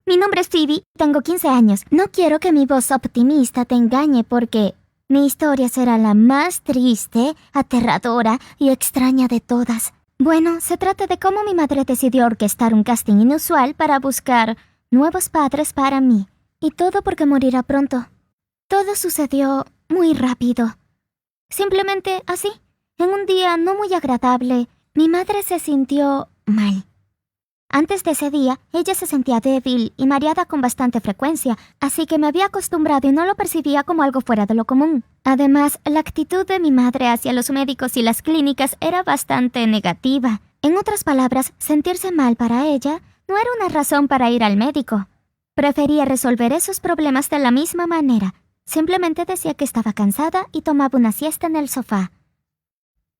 Mi nombre es Phoebe, tengo 15 años. No quiero que mi voz optimista te engañe porque mi historia será la más triste, aterradora y extraña de todas. Bueno, se trata de cómo mi madre decidió orquestar un casting inusual para buscar nuevos padres para mí. Y todo porque morirá pronto. Todo sucedió muy rápido. Simplemente así. En un día no muy agradable, mi madre se sintió mal. Antes de ese día, ella se sentía débil y mareada con bastante frecuencia, así que me había acostumbrado y no lo percibía como algo fuera de lo común. Además, la actitud de mi madre hacia los médicos y las clínicas era bastante negativa. En otras palabras, sentirse mal para ella no era una razón para ir al médico. Prefería resolver esos problemas de la misma manera. Simplemente decía que estaba cansada y tomaba una siesta en el sofá.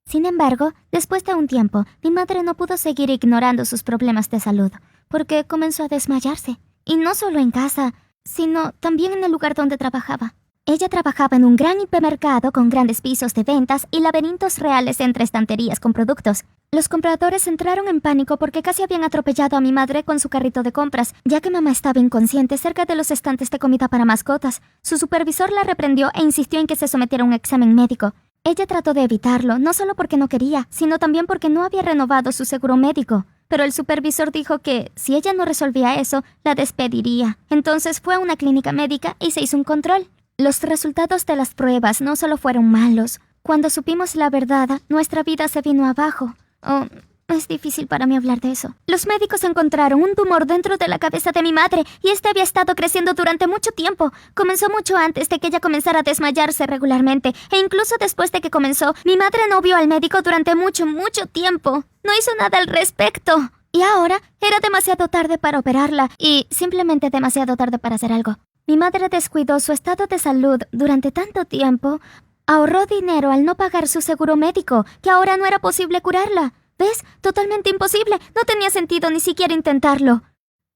Sin embargo, después de un tiempo, mi madre no pudo seguir ignorando sus problemas de salud, porque comenzó a desmayarse. Y no solo en casa, sino también en el lugar donde trabajaba. Ella trabajaba en un gran hipermercado con grandes pisos de ventas y laberintos reales entre estanterías con productos. Los compradores entraron en pánico porque casi habían atropellado a mi madre con su carrito de compras, ya que mamá estaba inconsciente cerca de los estantes de comida para mascotas. Su supervisor la reprendió e insistió en que se sometiera a un examen médico. Ella trató de evitarlo, no solo porque no quería, sino también porque no había renovado su seguro médico. Pero el supervisor dijo que, si ella no resolvía eso, la despediría. Entonces fue a una clínica médica y se hizo un control. Los resultados de las pruebas no solo fueron malos. Cuando supimos la verdad, nuestra vida se vino abajo. Oh, es difícil para mí hablar de eso. Los médicos encontraron un tumor dentro de la cabeza de mi madre y este había estado creciendo durante mucho tiempo. Comenzó mucho antes de que ella comenzara a desmayarse regularmente e incluso después de que comenzó, mi madre no vio al médico durante mucho tiempo. No hizo nada al respecto. Y ahora era demasiado tarde para operarla y simplemente demasiado tarde para hacer algo. Mi madre descuidó su estado de salud durante tanto tiempo. Ahorró dinero al no pagar su seguro médico, que ahora no era posible curarla. ¿Ves? Totalmente imposible. No tenía sentido ni siquiera intentarlo.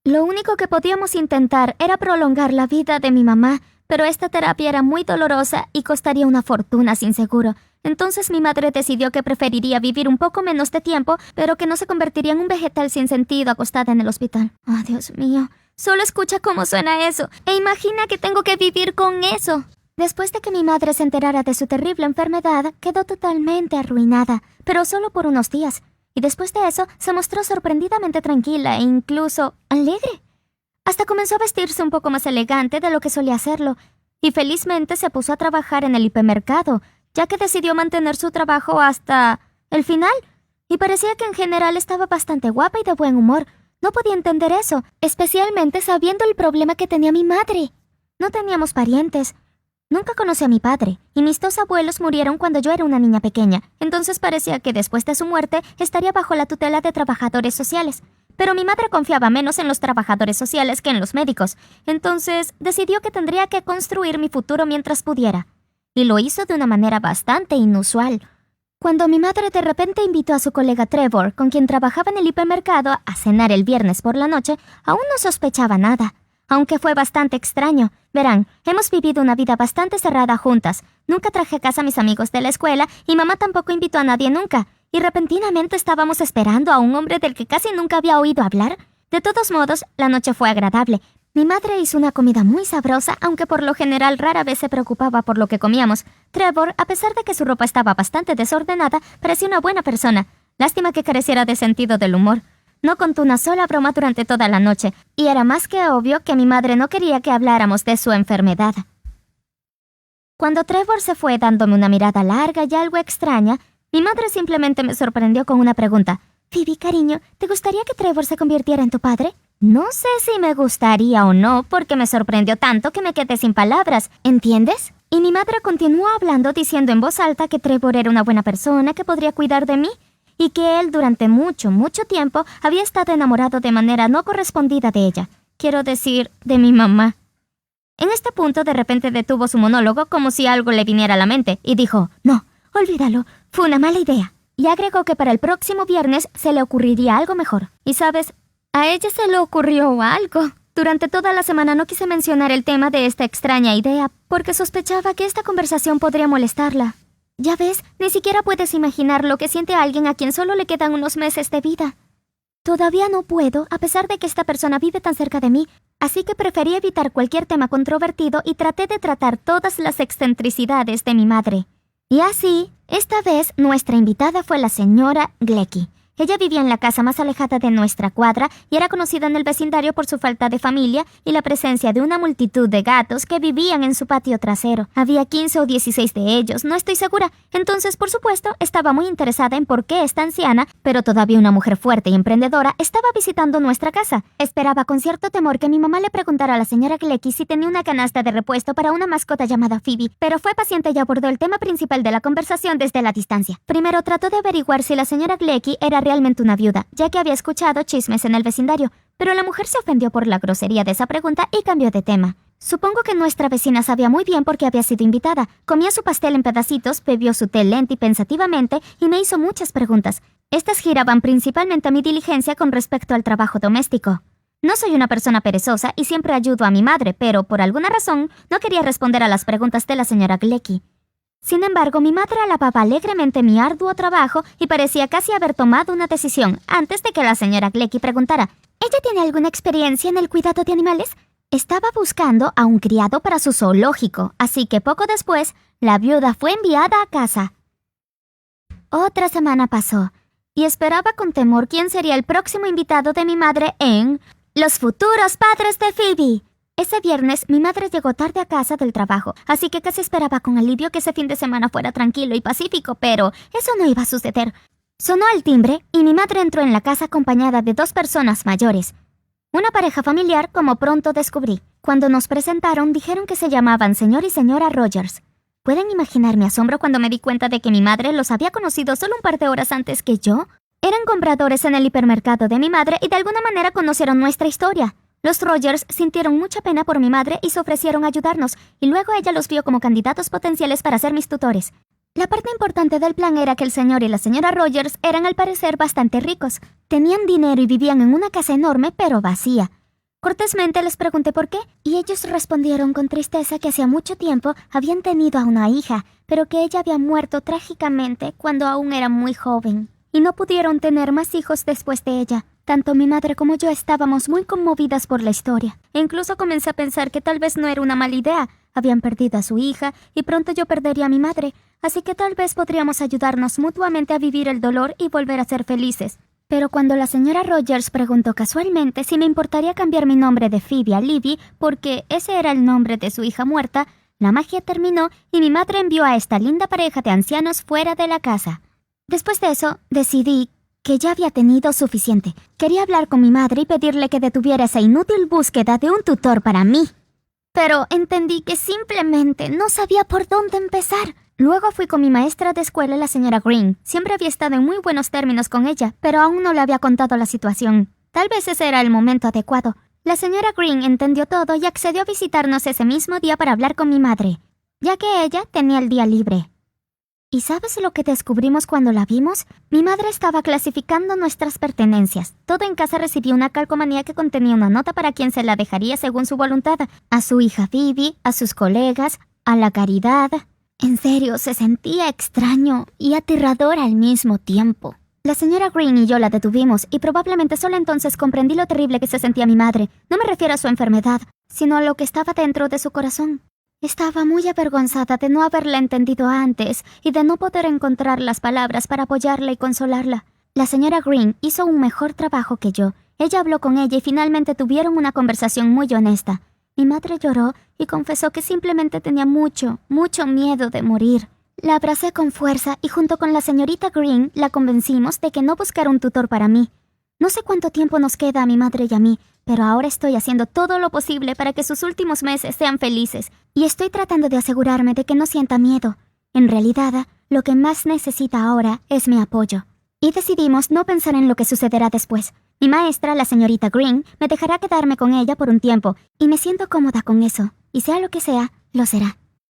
Lo único que podíamos intentar era prolongar la vida de mi mamá, pero esta terapia era muy dolorosa y costaría una fortuna sin seguro. Entonces mi madre decidió que preferiría vivir un poco menos de tiempo, pero que no se convertiría en un vegetal sin sentido acostada en el hospital. Oh, Dios mío. Solo escucha cómo suena eso, e imagina que tengo que vivir con eso. Después de que mi madre se enterara de su terrible enfermedad, quedó totalmente arruinada, pero solo por unos días. Y después de eso, se mostró sorprendidamente tranquila e incluso alegre. Hasta comenzó a vestirse un poco más elegante de lo que solía hacerlo, y felizmente se puso a trabajar en el hipermercado, ya que decidió mantener su trabajo hasta el final. Y parecía que en general estaba bastante guapa y de buen humor. No podía entender eso, especialmente sabiendo el problema que tenía mi madre. No teníamos parientes. Nunca conocí a mi padre, y mis dos abuelos murieron cuando yo era una niña pequeña, entonces parecía que después de su muerte estaría bajo la tutela de trabajadores sociales. Pero mi madre confiaba menos en los trabajadores sociales que en los médicos, entonces decidió que tendría que construir mi futuro mientras pudiera. Y lo hizo de una manera bastante inusual. Cuando mi madre de repente invitó a su colega Trevor, con quien trabajaba en el hipermercado, a cenar el viernes por la noche, aún no sospechaba nada. Aunque fue bastante extraño. Verán, hemos vivido una vida bastante cerrada juntas. Nunca traje a casa a mis amigos de la escuela y mamá tampoco invitó a nadie nunca. Y repentinamente estábamos esperando a un hombre del que casi nunca había oído hablar. De todos modos, la noche fue agradable. Mi madre hizo una comida muy sabrosa, aunque por lo general rara vez se preocupaba por lo que comíamos. Trevor, a pesar de que su ropa estaba bastante desordenada, parecía una buena persona. Lástima que careciera de sentido del humor. No contó una sola broma durante toda la noche, y era más que obvio que mi madre no quería que habláramos de su enfermedad. Cuando Trevor se fue dándome una mirada larga y algo extraña, mi madre simplemente me sorprendió con una pregunta. Phoebe, cariño, ¿te gustaría que Trevor se convirtiera en tu padre? No sé si me gustaría o no, porque me sorprendió tanto que me quedé sin palabras, ¿entiendes? Y mi madre continuó hablando diciendo en voz alta que Trevor era una buena persona que podría cuidar de mí, y que él durante mucho tiempo había estado enamorado de manera no correspondida de ella. Quiero decir, de mi mamá. En este punto de repente detuvo su monólogo como si algo le viniera a la mente y dijo, no, olvídalo, fue una mala idea. Y agregó que para el próximo viernes se le ocurriría algo mejor. Y sabes, a ella se le ocurrió algo. Durante toda la semana no quise mencionar el tema de esta extraña idea porque sospechaba que esta conversación podría molestarla. Ya ves, ni siquiera puedes imaginar lo que siente alguien a quien solo le quedan unos meses de vida. Todavía no puedo, a pesar de que esta persona vive tan cerca de mí, así que preferí evitar cualquier tema controvertido y traté de tratar todas las excentricidades de mi madre. Y así, esta vez nuestra invitada fue la señora Glecki. Ella vivía en la casa más alejada de nuestra cuadra y era conocida en el vecindario por su falta de familia y la presencia de una multitud de gatos que vivían en su patio trasero. Había 15 o 16 de ellos, no estoy segura. Entonces, por supuesto, estaba muy interesada en por qué esta anciana, pero todavía una mujer fuerte y emprendedora, estaba visitando nuestra casa. Esperaba con cierto temor que mi mamá le preguntara a la señora Glecki si tenía una canasta de repuesto para una mascota llamada Phoebe, pero fue paciente y abordó el tema principal de la conversación desde la distancia. Primero trató de averiguar si la señora Glecki era realmente una viuda, ya que había escuchado chismes en el vecindario, pero la mujer se ofendió por la grosería de esa pregunta y cambió de tema. Supongo que nuestra vecina sabía muy bien por qué había sido invitada. Comía su pastel en pedacitos, bebió su té lenta y pensativamente y me hizo muchas preguntas. Estas giraban principalmente a mi diligencia con respecto al trabajo doméstico. No soy una persona perezosa y siempre ayudo a mi madre, pero por alguna razón no quería responder a las preguntas de la señora Glecki. Sin embargo, mi madre alababa alegremente mi arduo trabajo y parecía casi haber tomado una decisión antes de que la señora Glecki preguntara: ¿ella tiene alguna experiencia en el cuidado de animales? Estaba buscando a un criado para su zoológico, así que poco después, la viuda fue enviada a casa. Otra semana pasó, y esperaba con temor quién sería el próximo invitado de mi madre en Los futuros padres de Phoebe. Ese viernes, mi madre llegó tarde a casa del trabajo, así que casi esperaba con alivio que ese fin de semana fuera tranquilo y pacífico, pero eso no iba a suceder. Sonó el timbre y mi madre entró en la casa acompañada de 2 personas mayores. Una pareja familiar, como pronto descubrí. Cuando nos presentaron, dijeron que se llamaban señor y señora Rogers. ¿Pueden imaginar mi asombro cuando me di cuenta de que mi madre los había conocido solo un par de horas antes que yo? Eran compradores en el hipermercado de mi madre y de alguna manera conocieron nuestra historia. Los Rogers sintieron mucha pena por mi madre y se ofrecieron a ayudarnos, y luego ella los vio como candidatos potenciales para ser mis tutores. La parte importante del plan era que el señor y la señora Rogers eran al parecer bastante ricos. Tenían dinero y vivían en una casa enorme pero vacía. Cortésmente les pregunté por qué, y ellos respondieron con tristeza que hacía mucho tiempo habían tenido a una hija, pero que ella había muerto trágicamente cuando aún era muy joven, y no pudieron tener más hijos después de ella. Tanto mi madre como yo estábamos muy conmovidas por la historia, e incluso comencé a pensar que tal vez no era una mala idea. Habían perdido a su hija, y pronto yo perdería a mi madre, así que tal vez podríamos ayudarnos mutuamente a vivir el dolor y volver a ser felices. Pero cuando la señora Rogers preguntó casualmente si me importaría cambiar mi nombre de Phoebe a Libby, porque ese era el nombre de su hija muerta, la magia terminó y mi madre envió a esta linda pareja de ancianos fuera de la casa. Después de eso, decidí que ya había tenido suficiente. Quería hablar con mi madre y pedirle que detuviera esa inútil búsqueda de un tutor para mí. Pero entendí que simplemente no sabía por dónde empezar. Luego fui con mi maestra de escuela, la señora Green. Siempre había estado en muy buenos términos con ella, pero aún no le había contado la situación. Tal vez ese era el momento adecuado. La señora Green entendió todo y accedió a visitarnos ese mismo día para hablar con mi madre, ya que ella tenía el día libre. ¿Y sabes lo que descubrimos cuando la vimos? Mi madre estaba clasificando nuestras pertenencias. Todo en casa recibía una calcomanía que contenía una nota para quien se la dejaría según su voluntad. A su hija Phoebe, a sus colegas, a la caridad. En serio, se sentía extraño y aterrador al mismo tiempo. La señora Green y yo la detuvimos y probablemente solo entonces comprendí lo terrible que se sentía mi madre. No me refiero a su enfermedad, sino a lo que estaba dentro de su corazón. Estaba muy avergonzada de no haberla entendido antes y de no poder encontrar las palabras para apoyarla y consolarla. La señora Green hizo un mejor trabajo que yo. Ella habló con ella y finalmente tuvieron una conversación muy honesta. Mi madre lloró y confesó que simplemente tenía mucho miedo de morir. La abracé con fuerza y junto con la señorita Green la convencimos de que no buscara un tutor para mí. No sé cuánto tiempo nos queda a mi madre y a mí, pero ahora estoy haciendo todo lo posible para que sus últimos meses sean felices y estoy tratando de asegurarme de que no sienta miedo. En realidad, lo que más necesita ahora es mi apoyo. Y decidimos no pensar en lo que sucederá después. Mi maestra, la señorita Green, me dejará quedarme con ella por un tiempo y me siento cómoda con eso. Y sea lo que sea, lo será.